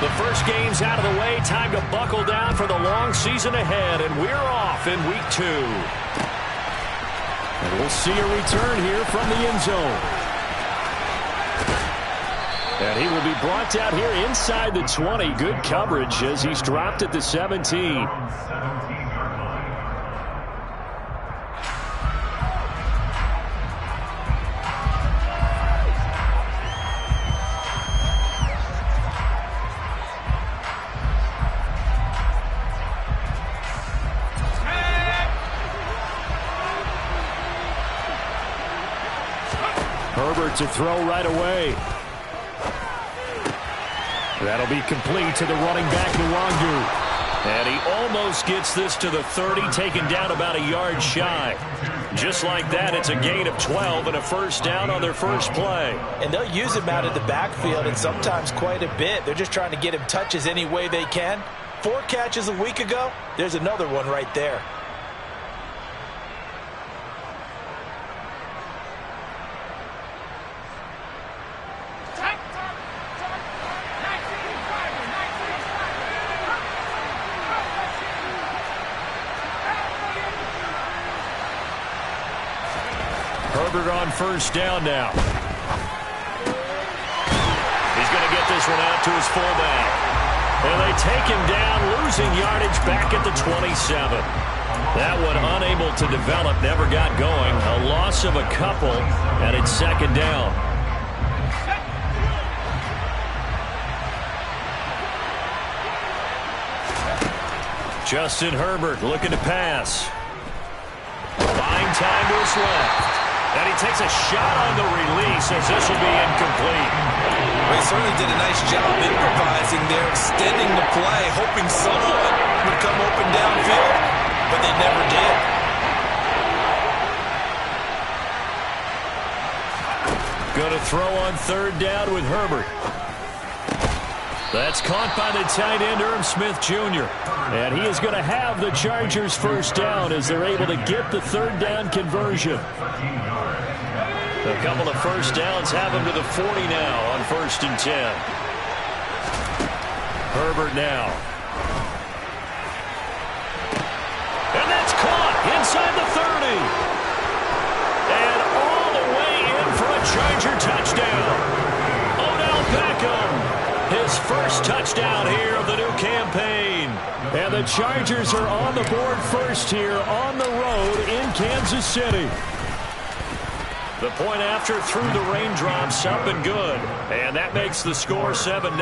The first game's out of the way. Time to buckle down for the long season ahead, and we're off in week 2. And we'll see a return here from the end zone. And he will be brought down here inside the 20. Good coverage as he's dropped at the 17. Herbert to throw right away. That'll be complete to the running back, Nwangu. And he almost gets this to the 30, taken down about a yard shy. Just like that, it's a gain of 12 and a first down on their first play. And they'll use him out of the backfield, and sometimes quite a bit. They're just trying to get him touches any way they can. 4 catches a week ago, there's another one right there. Herbert on first down now. He's going to get this one out to his fullback. And they take him down, losing yardage back at the 27. That one unable to develop, never got going. A loss of a couple, and it's second down. Justin Herbert looking to pass. Buying time to his left. And he takes a shot on the release as this will be incomplete. Well, he certainly did a nice job improvising there, extending the play, hoping someone would come open downfield, but they never did. Going to throw on third down with Herbert. That's caught by the tight end, Irv Smith Jr. And he is going to have the Chargers first down as they're able to get the third down conversion. A couple of first downs have him to the 40 now on 1st and 10. Herbert now. And that's caught inside the 30. And all the way in for a Charger touchdown. Odell Beckham. His first touchdown here of the new campaign. And the Chargers are on the board first here on the road in Kansas City. The point after through the raindrops up and good. And that makes the score 7-0.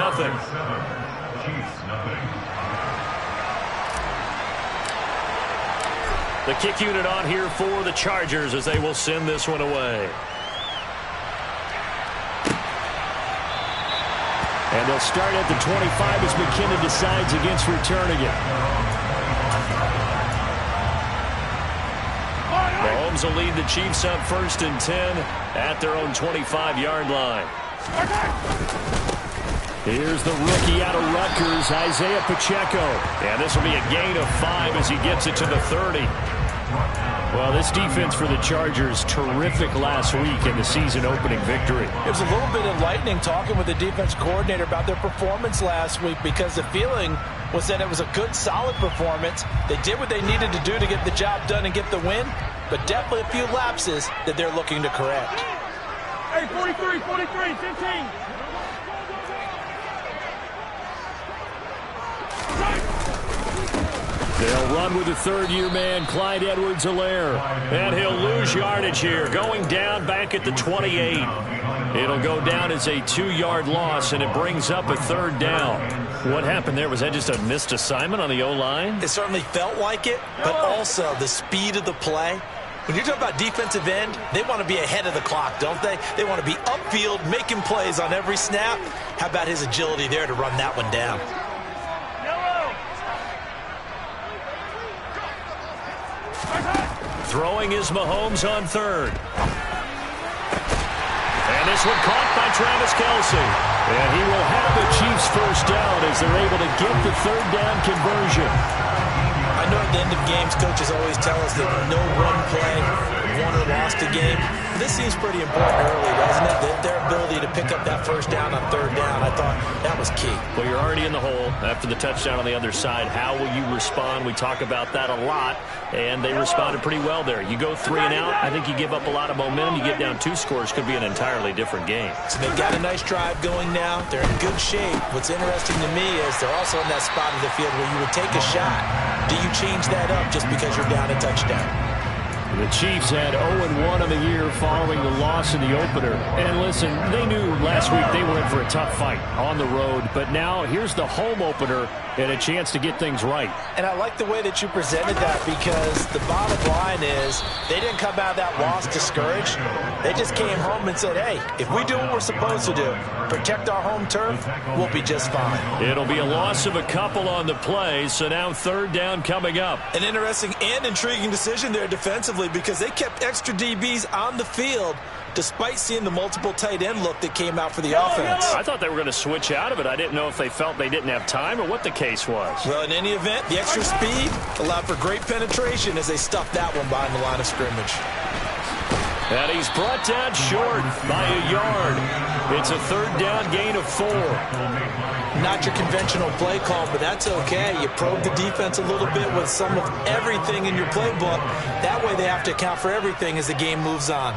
The kick unit on here for the Chargers as they will send this one away. And they'll start at the 25 as McKinnon decides against returning it. Mahomes will lead the Chiefs up 1st and 10 at their own 25-yard line. Here's the rookie out of Rutgers, Isaiah Pacheco. And this will be a gain of 5 as he gets it to the 30. Well, this defense for the Chargers, terrific last week in the season-opening victory. It was a little bit enlightening talking with the defense coordinator about their performance last week because the feeling was that it was a good, solid performance. They did what they needed to do to get the job done and get the win, but definitely a few lapses that they're looking to correct. Hey, 43, 15. They'll run with the third-year man, Clyde Edwards-Helaire. And he'll lose yardage here, going down back at the 28. It'll go down as a 2-yard loss, and it brings up a third down. What happened there? Was that just a missed assignment on the O-line? It certainly felt like it, but also the speed of the play. When you're talking about defensive end, they want to be ahead of the clock, don't they? They want to be upfield, making plays on every snap. How about his agility there to run that one down? Throwing is Mahomes on third. And this one caught by Travis Kelce. And he will have the Chiefs first down as they're able to get the third down conversion. I know at the end of games, coaches always tell us that no run play won or lost a game. This seems pretty important early, doesn't it? Their ability to pick up that first down on third down. I thought that was key. Well, you're already in the hole after the touchdown on the other side. How will you respond? We talk about that a lot, and they responded pretty well there. You go 3 and out, I think you give up a lot of momentum. You get down 2 scores, could be an entirely different game. So they've got a nice drive going now. They're in good shape. What's interesting to me is they're also in that spot of the field where you would take a shot. Do you change that up just because you're down a touchdown? The Chiefs had 0-1 on the year following the loss in the opener. And listen, they knew last week they were in for a tough fight on the road. But now here's the home opener and a chance to get things right. And I like the way that you presented that, because the bottom line is they didn't come out of that loss discouraged. They just came home and said, hey, if we do what we're supposed to do, protect our home turf, we'll be just fine. It'll be a loss of a couple on the play, so now third down coming up. An interesting and intriguing decision there defensively, because they kept extra DBs on the field despite seeing the multiple tight end look that came out for the offense. I thought they were going to switch out of it. I didn't know if they felt they didn't have time or what the case was. Well, in any event, the extra speed allowed for great penetration as they stuffed that one behind the line of scrimmage. And he's brought down short by a yard. It's a third down gain of 4. Not your conventional play call, but that's okay. You probe the defense a little bit with some of everything in your playbook. That way they have to account for everything as the game moves on.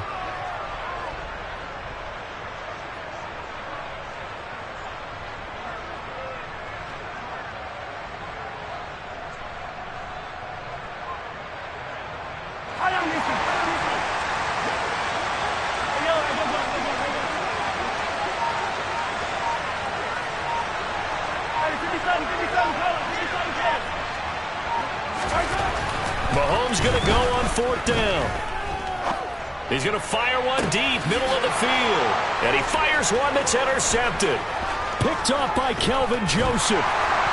Mahomes going to go on 4th down. He's going to fire one deep, middle of the field. And he fires one that's intercepted. Picked off by Kelvin Joseph.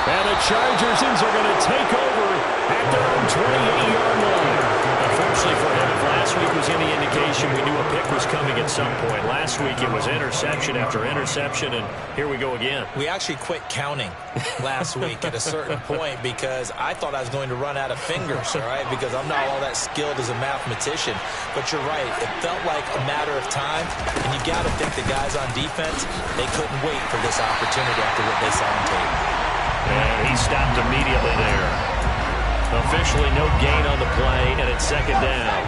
And the Chargers are going to take over at their own 28-yard line. Unfortunately for him, if last week was any indication, we knew a pick was coming at some point. Last week it was interception after interception, and here we go again. We actually quit counting last week at a certain point because I thought I was going to run out of fingers, all right, because I'm not all that skilled as a mathematician. But you're right. It felt like a matter of time, and you got to think the guys on defense, they couldn't wait for this opportunity after what they saw on tape. And he stopped immediately there. Officially no gain on the play, and it's 2nd down.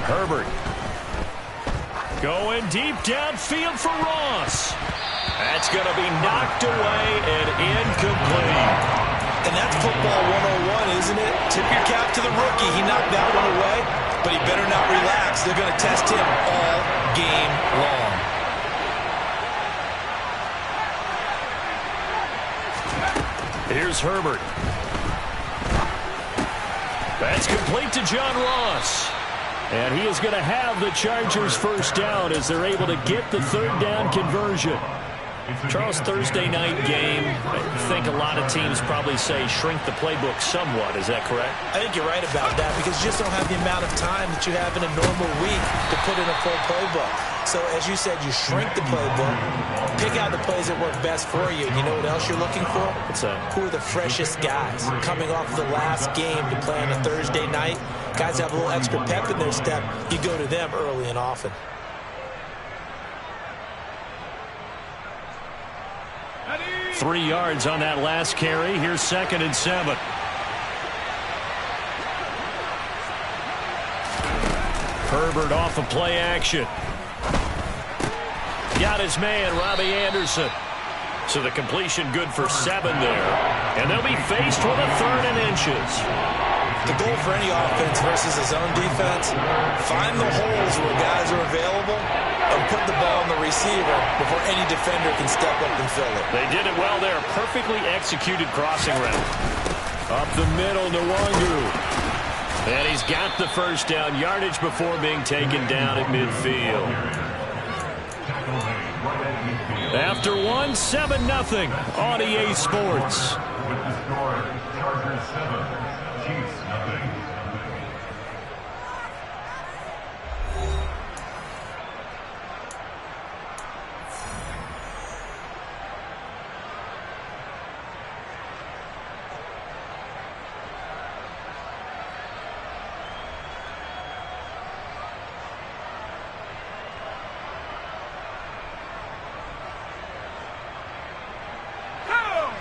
Herbert going deep downfield for Ross. That's going to be knocked away and incomplete. And that's football 101, isn't it? Tip your cap to the rookie. He knocked that one away, but he better not relax. They're going to test him all game long. Here's Herbert. That's complete to John Ross. And he is going to have the Chargers first down as they're able to get the third down conversion. Charles, Thursday night game, I think a lot of teams probably say shrink the playbook somewhat. Is that correct? I think you're right about that because you just don't have the amount of time that you have in a normal week to put in a full playbook. So, as you said, you shrink the playbook, pick out the plays that work best for you. And you know what else you're looking for? What's that? Who are the freshest guys coming off of the last game to play on a Thursday night? Guys have a little extra pep in their step. You go to them early and often. – 3 yards on that last carry. Here's 2nd and 7. Herbert off of play action. Got his man, Robbie Anderson. So the completion good for 7 there. And they'll be faced with a 3rd and inches. The goal for any offense versus a zone defense, find the holes where guys are available and put the ball on the receiver before any defender can step up and fill it. They did it well there. Perfectly executed crossing route. Up the middle, Nwangu. And he's got the first down, yardage before being taken down at midfield. After one, 7-0 on EA Sports. With the score, Chargers 7, Chiefs 0.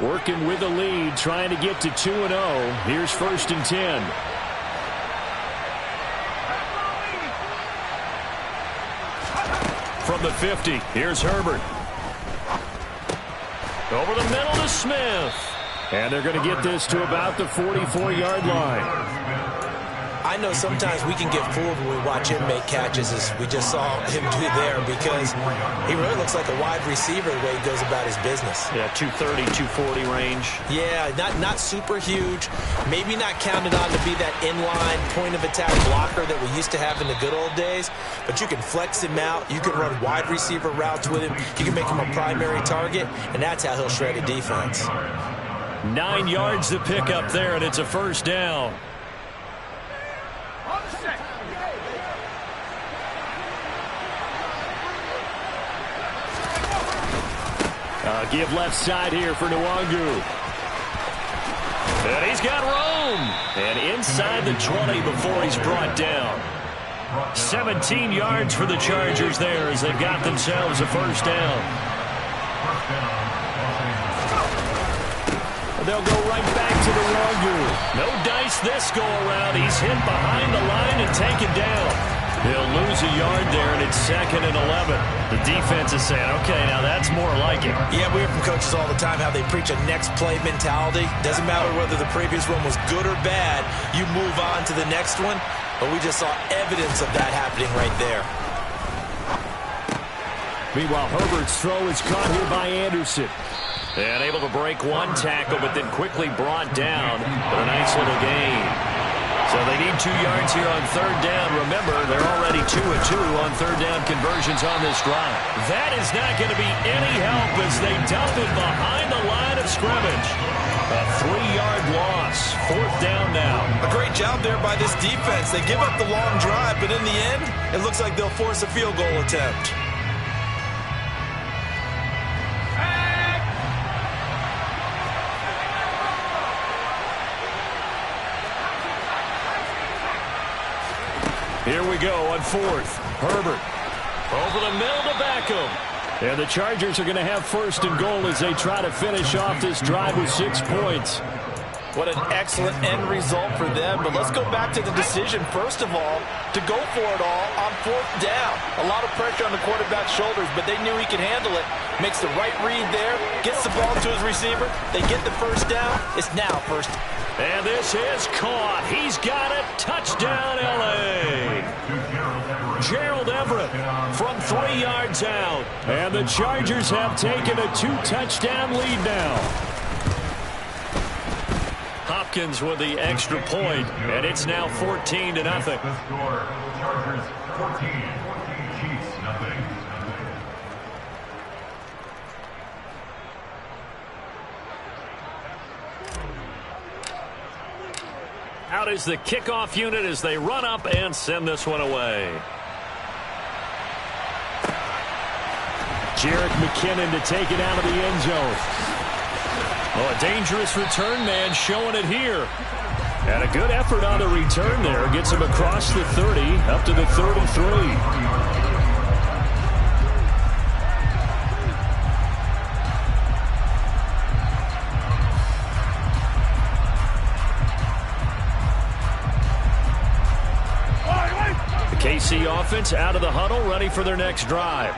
working with the lead, trying to get to 2-0. Here's 1st and 10. From the 50, here's Herbert. Over the middle to Smith. And they're going to get this to about the 44-yard line. I know sometimes we can get fooled when we watch him make catches, as we just saw him do there, because he really looks like a wide receiver the way he goes about his business. Yeah, 230, 240 range. Yeah, not super huge. Maybe not counted on to be that inline point-of-attack blocker that we used to have in the good old days, but you can flex him out. You can run wide receiver routes with him. You can make him a primary target, and that's how he'll shred a defense. 9 yards to pick up there, and it's a 1st down. Give left side here for Nwangu. And he's got room. And inside the 20 before he's brought down. 17 yards for the Chargers there as they've got themselves a 1st down. They'll go right back to Nwangu. No dice this go around. He's hit behind the line and taken down. He'll lose a yard there, and it's 2nd and 11. The defense is saying, okay, now that's more like it. Yeah, we hear from coaches all the time how they preach a next play mentality. Doesn't matter whether the previous one was good or bad. You move on to the next one. But we just saw evidence of that happening right there. Meanwhile, Herbert's throw is caught here by Anderson. And able to break one tackle, but then quickly brought down. But a nice little gain. So they need 2 yards here on 3rd down. Remember, they're already 2 of 2 on 3rd down conversions on this drive. That is not going to be any help as they dump it behind the line of scrimmage. A 3-yard loss. 4th down now. A great job there by this defense. They give up the long drive, but in the end, it looks like they'll force a field goal attempt. Here we go on 4th. Herbert over the middle to Beckham. And the Chargers are going to have 1st and goal as they try to finish off this drive with 6 points. What an excellent end result for them. But let's go back to the decision, first of all, to go for it all on 4th down. A lot of pressure on the quarterback's shoulders, but they knew he could handle it. Makes the right read there, gets the ball to his receiver. They get the 1st down. It's now 1st. And this is caught. He's got it. Touchdown, L.A. Gerald Everett from 3 yards out. And the Chargers have taken a 2-touchdown lead now. Hopkins with the extra point, and it's now 14-0. The score, Chargers 14, Chiefs nothing. Out is the kickoff unit as they run up and send this one away. Jerick McKinnon to take it out of the end zone. Oh, a dangerous return man showing it here. And a good effort on the return there. Gets him across the 30 up to the 33. KC offense out of the huddle, ready for their next drive.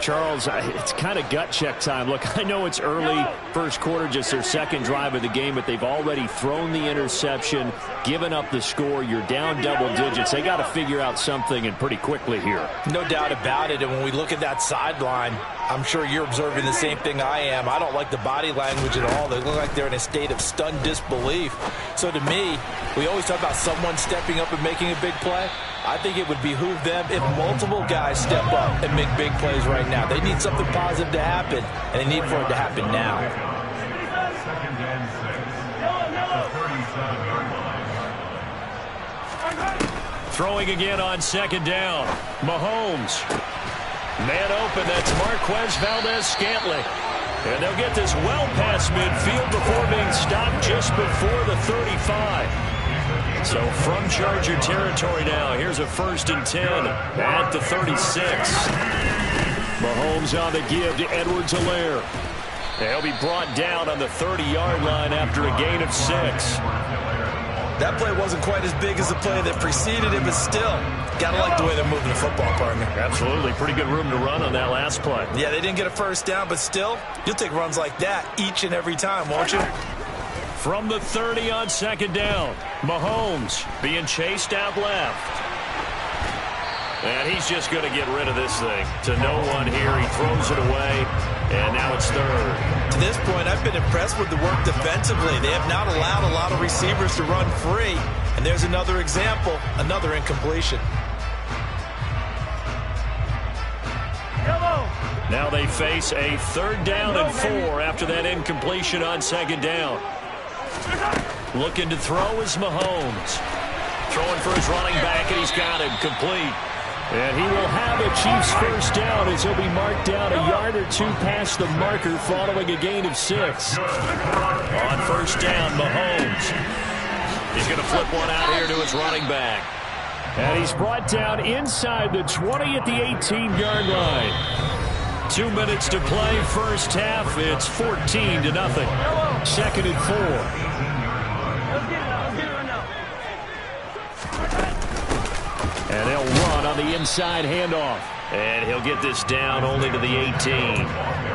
Charles, it's kind of gut check time. Look, I know it's early, first quarter, just their 2nd drive of the game, but they've already thrown the interception, given up the score. You're down double digits. They got to figure out something, and pretty quickly here. No doubt about it, and when we look at that sideline, I'm sure you're observing the same thing I am. I don't like the body language at all. They look like they're in a state of stunned disbelief. So to me, we always talk about someone stepping up and making a big play. I think it would behoove them if multiple guys step up and make big plays right now. They need something positive to happen, and they need for it to happen now. 2nd and 6, the 37-yard line. Throwing again on 2nd down. Mahomes. Man open, that's Marquez Valdez-Scantling. And they'll get this well past midfield before being stopped just before the 35. So from Charger territory now, here's a 1st and 10 at the 36. Mahomes on the give to Edwards-Helaire. He'll be brought down on the 30-yard line after a gain of 6. That play wasn't quite as big as the play that preceded it, but still, gotta like the way they're moving the football, partner. Absolutely. Pretty good room to run on that last play. Yeah, they didn't get a first down, but still, you'll take runs like that each and every time, won't you? From the 30 on second down, Mahomes being chased out left. And he's just going to get rid of this thing. To no one here, he throws it away, and now it's third. To this point, I've been impressed with the work defensively. They have not allowed a lot of receivers to run free. And there's another example, another incompletion. Now they face a 3rd down and 4 after that incompletion on second down. Looking to throw is Mahomes. Throwing for his running back, and he's got him complete. And he will have a Chiefs first down as he'll be marked down a yard or 2 past the marker following a gain of 6. On first down, Mahomes. He's going to flip one out here to his running back. And he's brought down inside the 20 at the 18-yard line. 2 minutes to play first half. It's 14-0. 2nd and 4. And they'll run on the inside handoff. And he'll get this down only to the 18.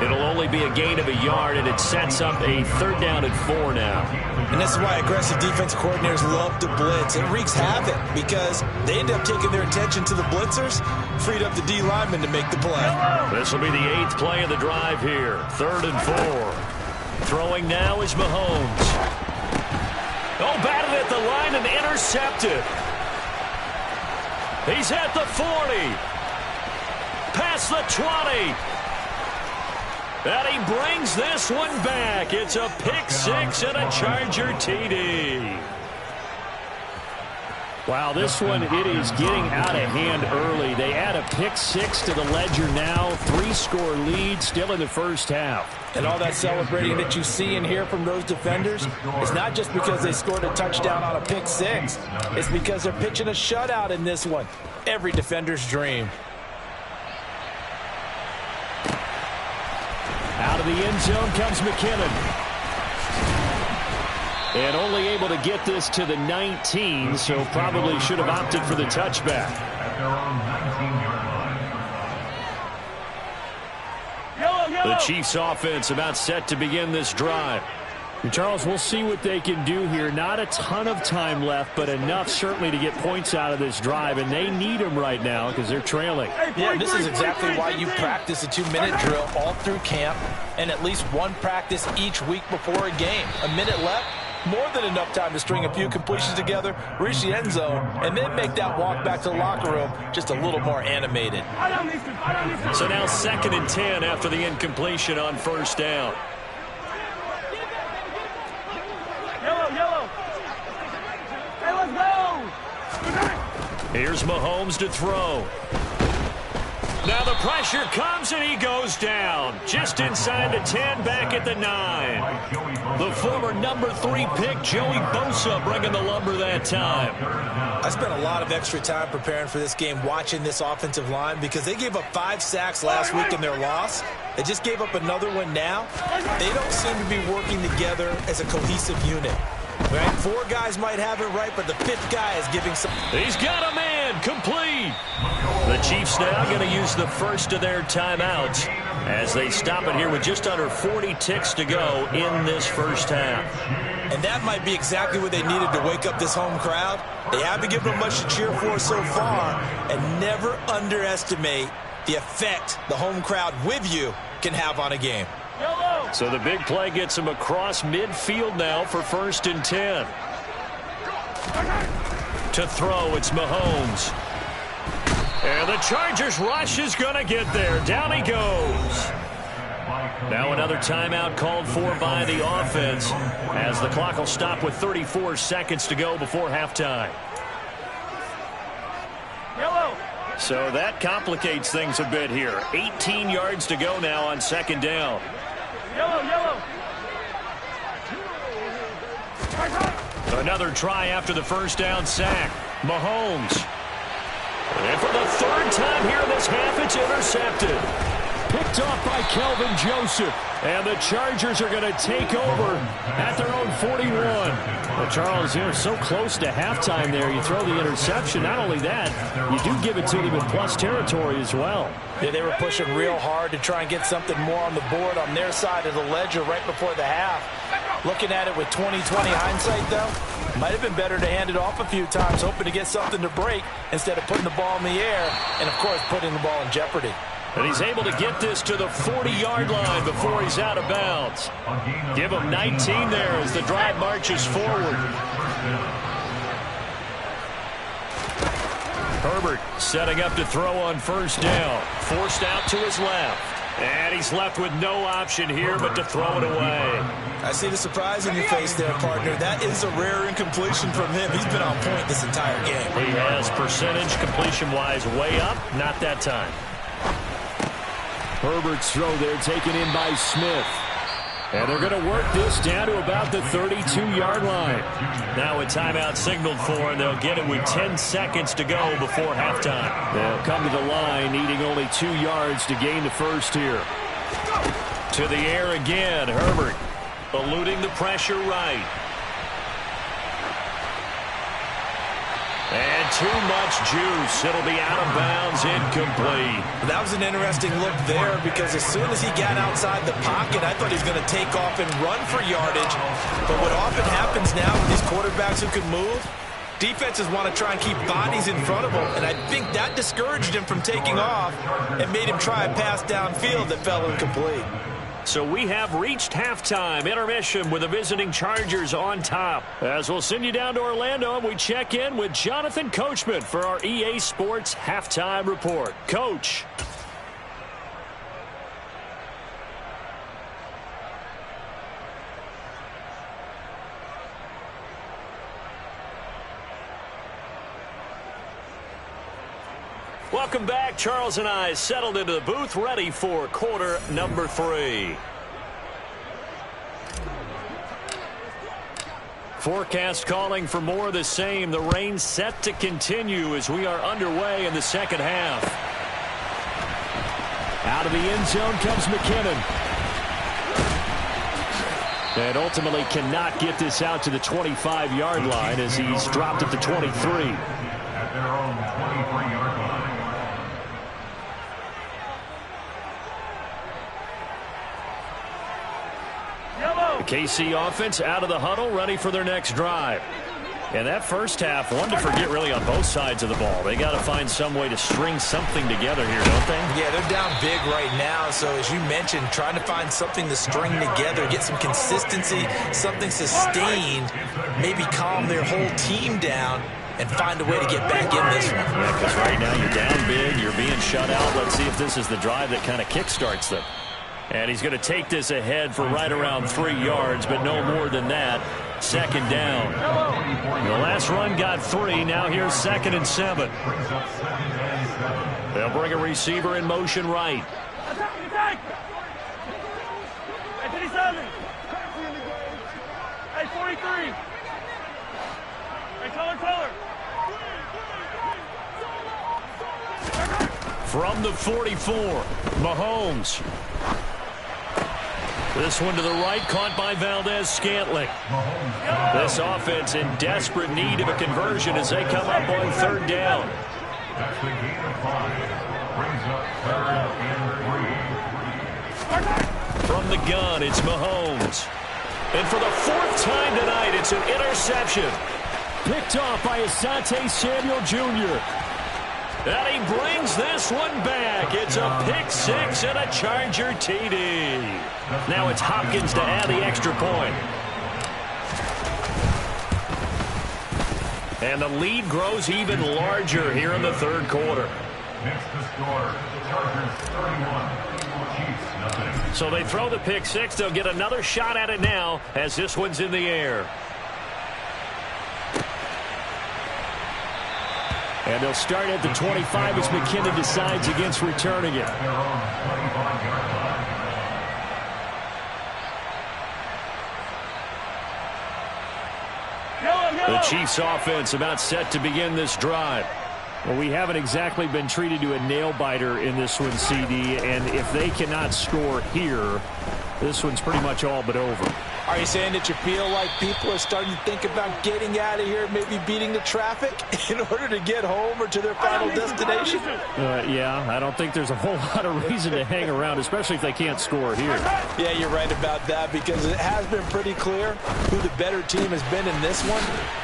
It'll only be a gain of a yard, and it sets up a 3rd down and 4 now. And this is why aggressive defense coordinators love to blitz. It wreaks havoc because they end up taking their attention to the blitzers, freed up the D lineman to make the play. This will be the 8th play of the drive here. 3rd and 4. Throwing now is Mahomes. Oh, batted at the line and intercepted. He's at the 40. Past the 20. And he brings this one back. It's a pick 6 and a Charger TD. Wow, this one, it is getting out of hand early. They add a pick 6 to the ledger now. 3-score lead still in the first half. And all that celebrating that you see and hear from those defenders is not just because they scored a touchdown on a pick 6. It's because they're pitching a shutout in this one. Every defender's dream. Out of the end zone comes McKinnon. And only able to get this to the 19, so probably should have opted for the touchback. At their own 19-yard line. The Chiefs offense about set to begin this drive. And Charles, we'll see what they can do here. Not a ton of time left, but enough certainly to get points out of this drive, and they need them right now because they're trailing. Yeah, this is exactly why you practice a 2-minute drill all through camp and at least one practice each week before a game. A minute left, more than enough time to string a few completions together, reach the end zone, and then make that walk back to the locker room just a little more animated. So now 2nd and 10 after the incompletion on first down. Yellow. Hey, let's go. Here's Mahomes to throw. Now the pressure comes and he goes down. Just inside the 10, back at the 9. The former number 3 pick, Joey Bosa, bringing the lumber that time. I spent a lot of extra time preparing for this game watching this offensive line because they gave up 5 sacks last week in their loss. They just gave up another one now. They don't seem to be working together as a cohesive unit. Right? 4 guys might have it right, but the 5th guy is giving some... He's got a man, complete. The Chiefs now going to use the first of their timeouts as they stop it here with just under 40 ticks to go in this first half. And that might be exactly what they needed to wake up this home crowd. They haven't given them much to cheer for so far, and never underestimate the effect the home crowd with you can have on a game. So the big play gets him across midfield now for 1st and 10. To throw, it's Mahomes. And the Chargers rush is going to get there. Down he goes. Now another timeout called for by the offense as the clock will stop with 34 seconds to go before halftime. So that complicates things a bit here. 18 yards to go now on 2nd down. Another try after the first down sack. Mahomes. And for the 3rd time here in this half, it's intercepted. Picked off by Kelvin Joseph. And the Chargers are going to take over at their own 41. Well, Charles, they're so close to halftime there. You throw the interception. Not only that, you do give it to them in plus territory as well. Yeah, they were pushing real hard to try and get something more on the board on their side of the ledger right before the half. Looking at it with 20/20 hindsight, though, might have been better to hand it off a few times, hoping to get something to break instead of putting the ball in the air and, of course, putting the ball in jeopardy. And he's able to get this to the 40-yard line before he's out of bounds. Give him 19 there as the drive marches forward. Herbert setting up to throw on first down. Forced out to his left. And he's left with no option here but to throw it away. I see the surprise in your face there, partner. That is a rare incompletion from him. He's been on point this entire game. He has percentage completion-wise way up. Not that time. Herbert's throw there taken in by Smith. And they're going to work this down to about the 32-yard line. Now a timeout signaled for, and they'll get it with 10 seconds to go before halftime. They'll come to the line, needing only 2 yards to gain the first here. To the air again, Herbert. Eluding the pressure right. And too much juice. It'll be out of bounds, incomplete. That was an interesting look there because as soon as he got outside the pocket, I thought he was going to take off and run for yardage. But what often happens now with these quarterbacks who can move, defenses want to try and keep bodies in front of him. And I think that discouraged him from taking off and made him try a pass downfield that fell incomplete. So we have reached halftime intermission with the visiting Chargers on top. As we'll send you down to Orlando, and we check in with Jonathan Coachman for our EA Sports Halftime Report. Coach. Welcome back. Charles and I settled into the booth, ready for quarter number 3. Forecast calling for more of the same. The rain set to continue as we are underway in the second half. Out of the end zone comes McKinnon. And ultimately cannot get this out to the 25-yard line as he's dropped at the 23. At their own 23-yard line. The KC offense out of the huddle, ready for their next drive. And that first half, one to forget really on both sides of the ball. They got to find some way to string something together here, don't they? Yeah, they're down big right now. So as you mentioned, trying to find something to string together, get some consistency, something sustained, maybe calm their whole team down and find a way to get back in this one. Yeah, because right now you're down big, you're being shut out. Let's see if this is the drive that kind of kickstarts them. And he's going to take this ahead for right around 3 yards, but no more than that. Second down. The last run got 3. Now here's 2nd and 7. They'll bring a receiver in motion right. Attack! Hey, 57. Hey, 43. Hey, taller. From the 44, Mahomes. This one to the right, caught by Valdez-Scantling. This offense in desperate need of a conversion as they come up on 3rd down. That's the gain of 5. Brings up 3rd and 3. From the gun, it's Mahomes. And for the 4th time tonight, it's an interception. Picked off by Asante Samuel Jr. And he brings this one back. It's a pick 6 and a Charger TD. Now it's Hopkins to add the extra point. And the lead grows even larger here in the 3rd quarter. Next to score, Chargers 31, Chiefs nothing. So they throw the pick 6. They'll get another shot at it now as this one's in the air. And they'll start at the 25 as McKinnon decides against returning it. Their own 25-yard line. The Chiefs offense about set to begin this drive. Well, we haven't exactly been treated to a nail-biter in this one, CD, and if they cannot score here, this one's pretty much all but over. Are you saying that you feel like people are starting to think about getting out of here, maybe beating the traffic in order to get home or to their final destination? Yeah, I don't think there's a whole lot of reason to hang around, especially if they can't score here. Yeah, you're right about that, because it has been pretty clear who the better team has been in this one.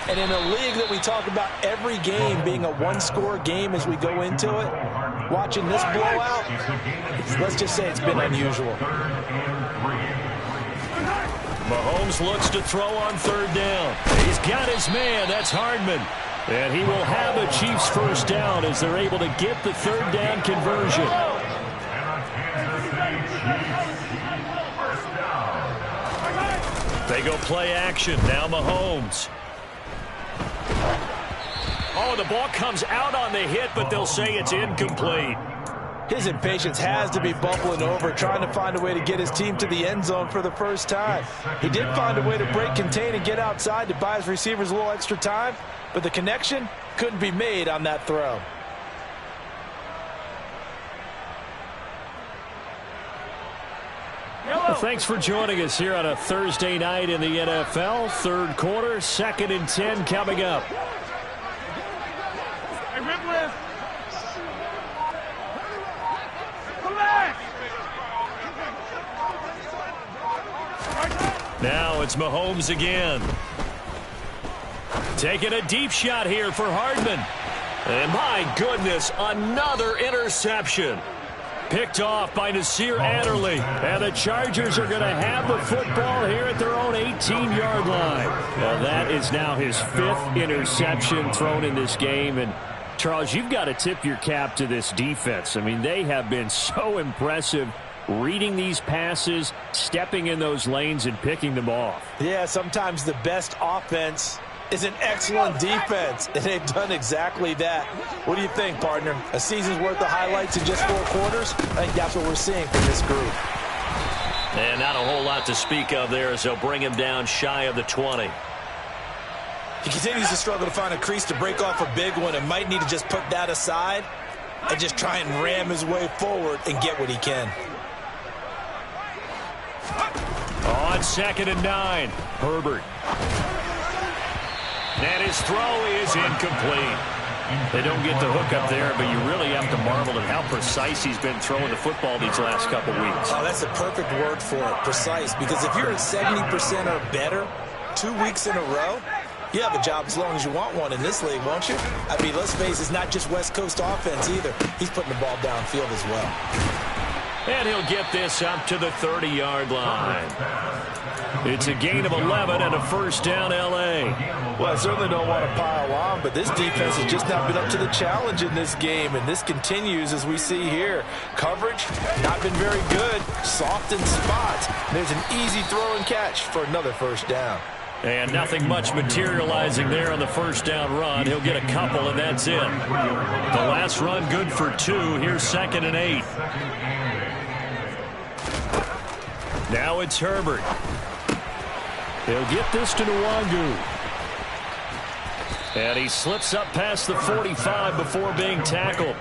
And in a league that we talk about every game being a one-score game as we go into it, watching this blowout, let's just say it's been unusual. Mahomes looks to throw on third down. He's got his man. That's Hardman. And he will have a Chiefs first down as they're able to get the third down conversion. They go play action. Now Mahomes. Oh, the ball comes out on the hit, but they'll say it's incomplete. His impatience has to be bubbling over, trying to find a way to get his team to the end zone for the first time. He did find a way to break contain and get outside to buy his receivers a little extra time, but the connection couldn't be made on that throw. Well, thanks for joining us here on a Thursday night in the NFL. Third quarter, 2nd and 10 coming up. Hey, Whitworth. Now it's Mahomes again. Taking a deep shot here for Hardman. And my goodness, another interception. Picked off by Nasir Adderley. And the Chargers are going to have the football here at their own 18-yard line. Well, that is now his 5th interception thrown in this game. And Charles, you've got to tip your cap to this defense. I mean, they have been so impressive reading these passes, stepping in those lanes, and picking them off. Yeah, sometimes the best offense is an excellent defense, and they've done exactly that. What do you think, partner? A season's worth of highlights in just 4 quarters? I think that's what we're seeing from this group. And not a whole lot to speak of there as they'll bring him down shy of the 20. He continues to struggle to find a crease to break off a big one and might need to just put that aside and just try and ram his way forward and get what he can. On 2nd and 9, Herbert. And his throw is incomplete. They don't get the hook up there, but you really have to marvel at how precise he's been throwing the football these last couple weeks. Oh, that's a perfect word for it, precise, because if you're at 70% or better 2 weeks in a row, you have a job as long as you want one in this league, won't you? I mean, let's face it, it's not just West Coast offense either. He's putting the ball downfield as well. And he'll get this up to the 30-yard line. It's a gain of 11 and a first down, L.A. Well, I certainly don't want to pile on, but this defense has just not been up to the challenge in this game, and this continues as we see here. Coverage, not been very good. Soft in spots. There's an easy throw and catch for another first down. And nothing much materializing there on the first down run. He'll get a couple, and that's it. The last run good for 2. Here's 2nd and 8. Now it's Herbert. He'll get this to Nwangu. And he slips up past the 45 before being tackled.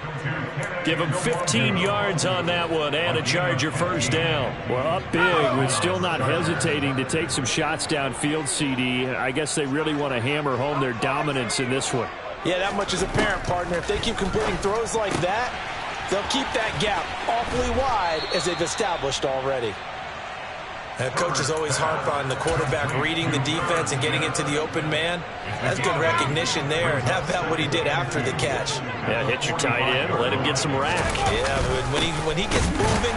Give him 15 yards on that one and a Charger first down. Well, up big with still not hesitating to take some shots downfield, CD. I guess they really want to hammer home their dominance in this one. Yeah, that much is apparent, partner. If they keep completing throws like that, they'll keep that gap awfully wide as they've established already. Coaches always harp on the quarterback reading the defense and getting into the open man. That's good recognition there. And how about what he did after the catch? Yeah, hit your tight end, let him get some rack. Yeah, but when he gets moving,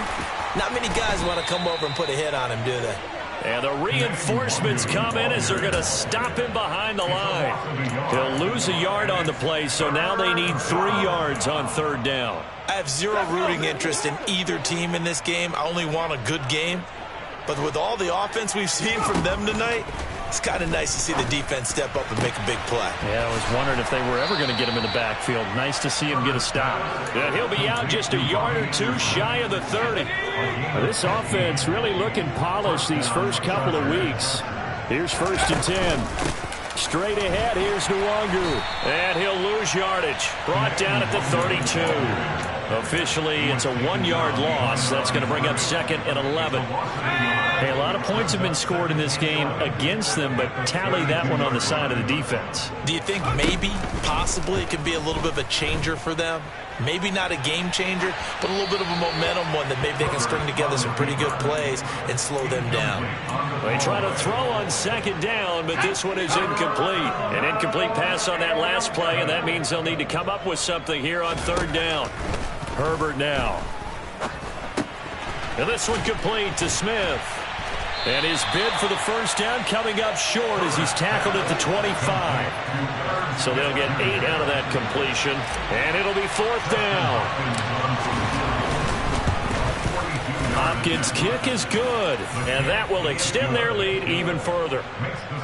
not many guys want to come over and put a hit on him, do they? And the reinforcements come in as they're going to stop him behind the line. He'll lose a yard on the play, so now they need 3 yards on third down. I have zero rooting interest in either team in this game. I only want a good game. But with all the offense we've seen from them tonight, it's kind of nice to see the defense step up and make a big play. Yeah, I was wondering if they were ever going to get him in the backfield. Nice to see him get a stop. And he'll be out just a yard or 2 shy of the 30. This offense really looking polished these first couple of weeks. Here's 1st and 10. Straight ahead, here's Nwangu. And he'll lose yardage. Brought down at the 32. Officially, it's a 1-yard loss. That's going to bring up 2nd and 11. Hey, a lot of points have been scored in this game against them, but tally that one on the side of the defense. Do you think maybe, possibly, it could be a little bit of a changer for them? Maybe not a game changer, but a little bit of a momentum one that maybe they can string together some pretty good plays and slow them down. They try to throw on 2nd down, but this one is incomplete. An incomplete pass on that last play, and that means they'll need to come up with something here on 3rd down. Herbert now. And this one complete to Smith. And his bid for the 1st down coming up short as he's tackled at the 25. So they'll get 8 out of that completion, and it'll be 4th down. Hopkins' kick is good, and that will extend their lead even further.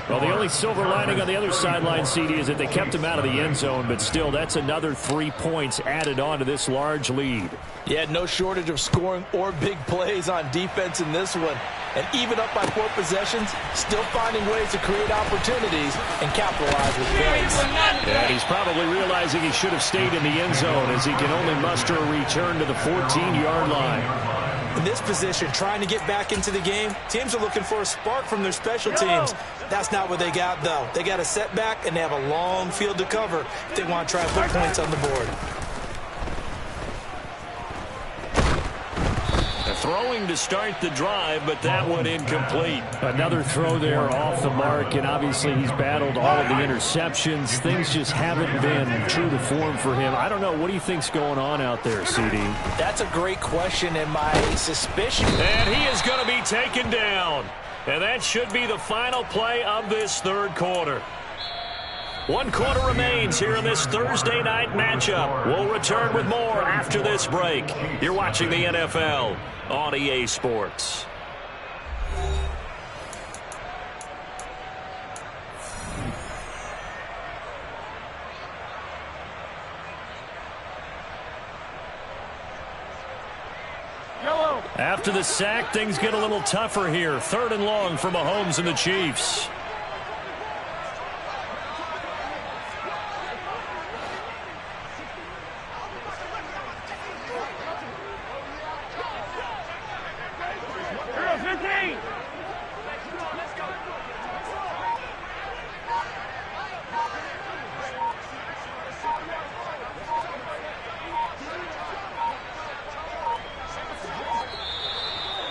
Well, the only silver lining on the other sideline, CD, is that they kept him out of the end zone, but still, that's another 3 points added on to this large lead. Yeah, no shortage of scoring or big plays on defense in this one. And even up by 4 possessions, still finding ways to create opportunities and capitalize with plays. And he's probably realizing he should have stayed in the end zone as he can only muster a return to the 14-yard line. In this position, trying to get back into the game, teams are looking for a spark from their special teams. That's not what they got, though. They got a setback, and they have a long field to cover if they want to try and put points on the board. Throwing to start the drive, but that one incomplete. Another throw there off the mark, and obviously he's battled all of the interceptions. Things just haven't been true to form for him. I don't know. What do you think's going on out there, CD? That's a great question, and my suspicion. And he is going to be taken down. And that should be the final play of this 3rd quarter. 1 quarter remains here in this Thursday night matchup. We'll return with more after this break. You're watching the NFL on EA Sports. After the sack, things get a little tougher here. 3rd and long for Mahomes and the Chiefs.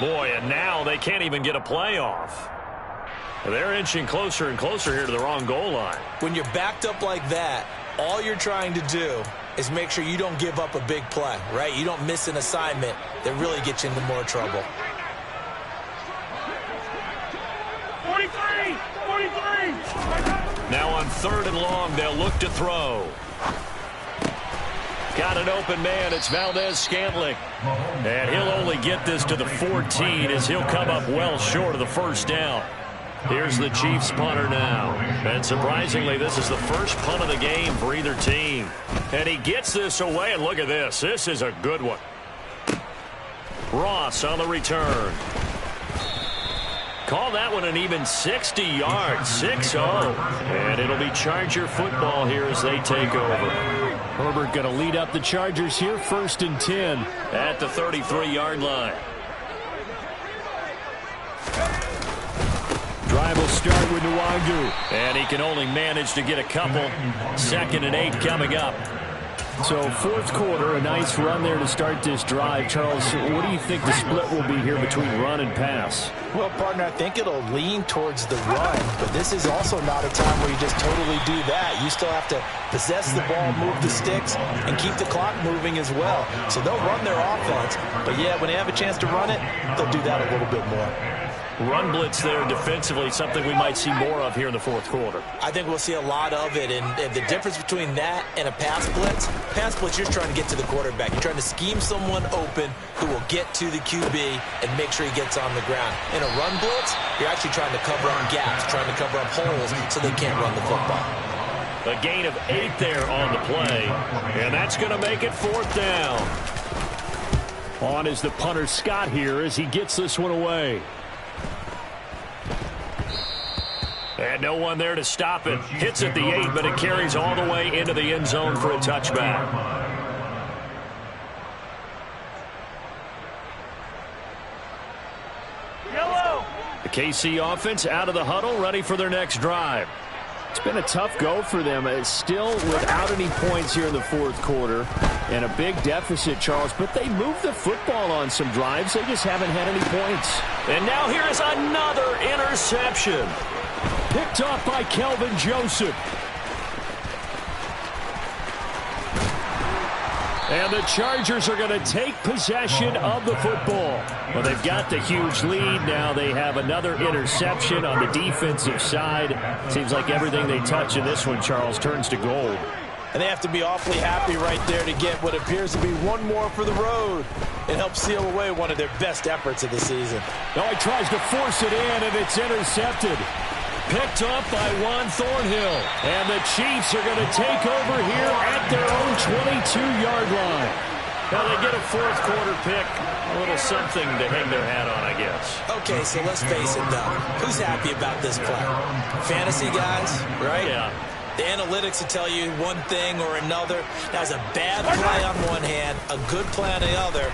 Boy, and now they can't even get a play off. They're inching closer and closer here to the wrong goal line. When you're backed up like that, all you're trying to do is make sure you don't give up a big play, right? You don't miss an assignment that really gets you into more trouble. 43! Now on 3rd and long, they'll look to throw. Got an open man. It's Valdez-Scantling. And he'll only get this to the 14 as he'll come up well short of the 1st down. Here's the Chiefs punter now. And surprisingly, this is the first punt of the game for either team. And he gets this away, and look at this. This is a good one. Ross on the return. Call that one an even 60 yards, 6-0. And it'll be Charger football here as they take over. Herbert going to lead up the Chargers here, 1st and 10 at the 33-yard line. Drive will start with Nwangu, and he can only manage to get a couple. 2nd and 8 coming up. So 4th quarter, a nice run there to start this drive. Charles, what do you think the split will be here between run and pass? Well, partner, I think it'll lean towards the run, but this is also not a time where you just totally do that. You still have to possess the ball, move the sticks, and keep the clock moving as well. So they'll run their offense, but yeah, when they have a chance to run it, they'll do that a little bit more. Run blitz there defensively, something we might see more of here in the 4th quarter. I think we'll see a lot of it, and the difference between that and a pass blitz, you're trying to get to the quarterback. You're trying to scheme someone open who will get to the QB and make sure he gets on the ground. In a run blitz, you're actually trying to cover up gaps, trying to cover up holes so they can't run the football. A gain of 8 there on the play, and that's going to make it 4th down. On is the punter Scott here as he gets this one away. And no one there to stop it. Hits at the 8, but it carries all the way into the end zone for a touchback. The KC offense out of the huddle, ready for their next drive. It's been a tough go for them. It's still without any points here in the fourth quarter and a big deficit, Charles. But they moved the football on some drives. They just haven't had any points. And now here is another interception. Picked off by Kelvin Joseph. And the Chargers are going to take possession of the football. Well, they've got the huge lead. Now they have another interception on the defensive side. Seems like everything they touch in this one, Charles, turns to gold. And they have to be awfully happy right there to get what appears to be one more for the road. It helps seal away one of their best efforts of the season. Now he tries to force it in, and it's intercepted. Picked up by Juan Thornhill. And the Chiefs are going to take over here at their own 22-yard line. Now they get a fourth quarter pick. A little something to hang their hat on, I guess. Okay, so let's face it, though. Who's happy about this play? Fantasy guys, right? Yeah. The analytics will tell you one thing or another. That's a bad play on one hand, a good play on the other.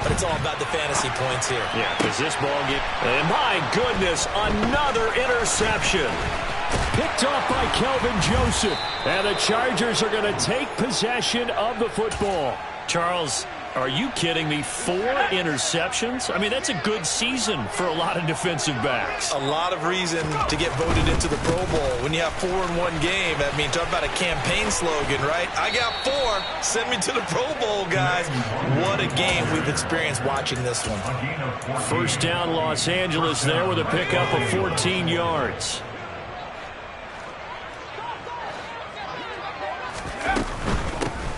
But it's all about the fantasy points here. Yeah, because this ball game... And my goodness, another interception. Picked off by Kelvin Joseph. And the Chargers are going to take possession of the football. Charles, are you kidding me? 4 interceptions? I mean, that's a good season for a lot of defensive backs. A lot of reason to get voted into the Pro Bowl. When you have 4 in one game, I mean, talk about a campaign slogan, right? I got 4. Send me to the Pro Bowl, guys. What a game we've experienced watching this one. First down, Los Angeles there with a pickup of 14 yards.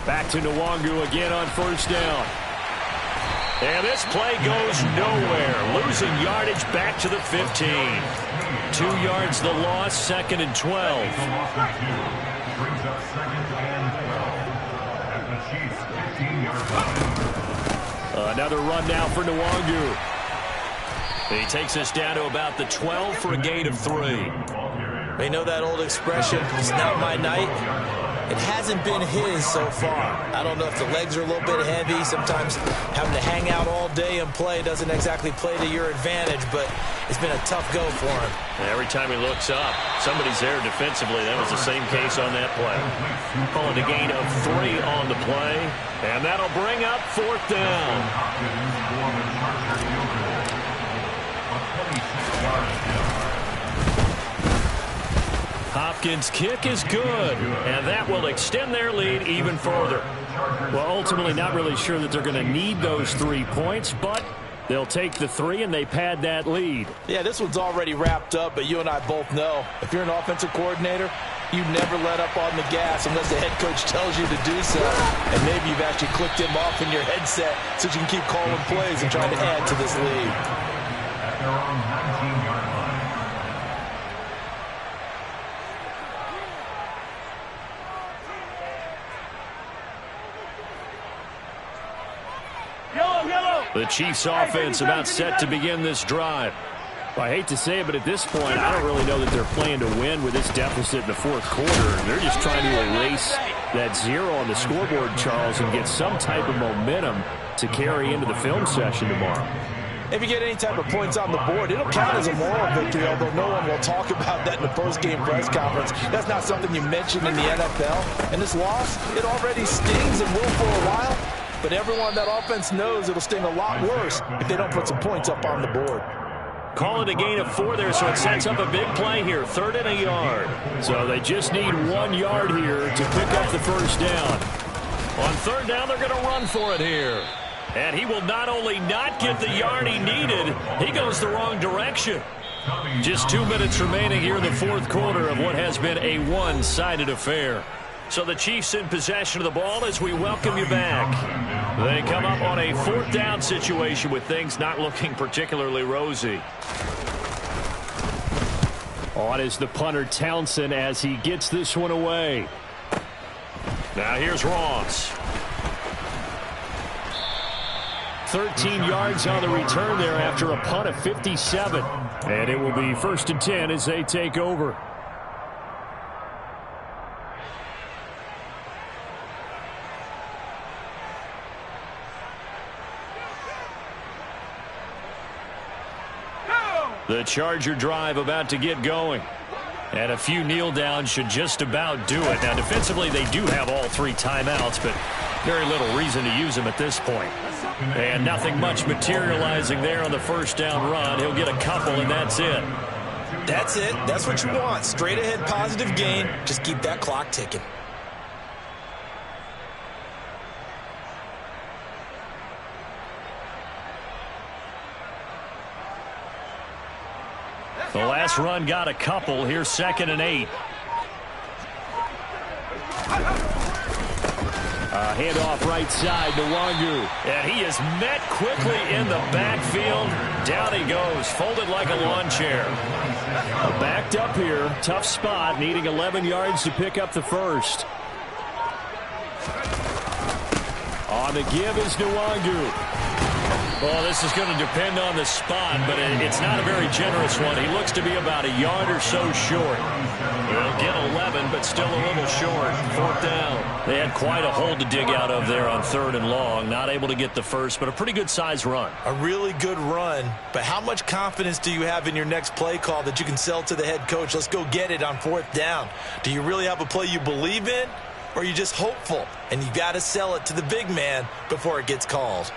Back to Nwangu again on first down. And this play goes nowhere. Losing yardage back to the 15. 2 yards the loss, 2nd and 12. Brings up 2nd and 12 at the Chiefs' 15-yard line. Another run now for Nwangu. He takes us down to about the 12 for a gain of 3. You know that old expression, it's not my night? It hasn't been his so far. I don't know if the legs are a little bit heavy. Sometimes having to hang out all day and play doesn't exactly play to your advantage, but it's been a tough go for him. Every time he looks up, somebody's there defensively. That was the same case on that play. Calling a gain of 3 on the play, and that'll bring up 4th down. Hopkins' kick is good, and that will extend their lead even further. Well, ultimately not really sure that they're going to need those 3 points, but they'll take the 3 and they pad that lead. Yeah, this one's already wrapped up, but you and I both know if you're an offensive coordinator, you never let up on the gas unless the head coach tells you to do so. And maybe you've actually clicked him off in your headset so you can keep calling plays and trying to add to this lead. At their own 19-yard line. The Chiefs offense about set to begin this drive. Well, I hate to say it, but at this point, I don't really know that they're playing to win with this deficit in the fourth quarter. They're just trying to erase that 0 on the scoreboard, Charles, and get some type of momentum to carry into the film session tomorrow. If you get any type of points on the board, it'll count as a moral victory, although no one will talk about that in the post-game press conference. That's not something you mention in the NFL. And this loss, it already stings and will for a while. But everyone that offense knows it'll sting a lot worse if they don't put some points up on the board. Call it a gain of 4 there, so it sets up a big play here. 3rd and a yard. So they just need 1 yard here to pick up the first down. On 3rd down, they're going to run for it here. And he will not only not get the yard he needed, he goes the wrong direction. Just 2 minutes remaining here in the fourth quarter of what has been a one-sided affair. So the Chiefs in possession of the ball as we welcome you back. They come up on a 4th down situation with things not looking particularly rosy. On is the punter Townsend as he gets this one away. Now here's Ross. 13 yards on the return there after a punt of 57. And it will be 1st and 10 as they take over. The Charger drive about to get going. And a few kneel downs should just about do it. Now, defensively, they do have all 3 timeouts, but very little reason to use them at this point. And nothing much materializing there on the first down run. He'll get a couple, and that's it. That's it. That's what you want. Straight ahead positive gain. Just keep that clock ticking. The last run got a couple. Here's 2nd and 8. Handoff right side to Wangu. And he is met quickly in the backfield. Down he goes, folded like a lawn chair. Backed up here. Tough spot, needing 11 yards to pick up the first. On the give is Nwangu. Well, this is going to depend on the spot, but it's not a very generous one. He looks to be about a yard or so short. He'll get 11, but still a little short. 4th down. They had quite a hole to dig out of there on 3rd and long. Not able to get the first, but a pretty good size run. A really good run, but how much confidence do you have in your next play call that you can sell to the head coach? Let's go get it on 4th down. Do you really have a play you believe in, or are you just hopeful, and you got to sell it to the big man before it gets called?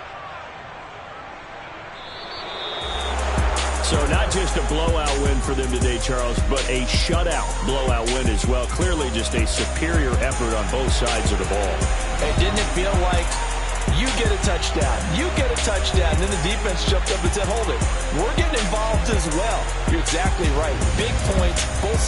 So not just a blowout win for them today, Charles, but a shutout blowout win as well. Clearly just a superior effort on both sides of the ball. Hey, didn't it feel like you get a touchdown, you get a touchdown, and then the defense jumped up and said, hold it. We're getting involved as well. You're exactly right. Big points, both sides.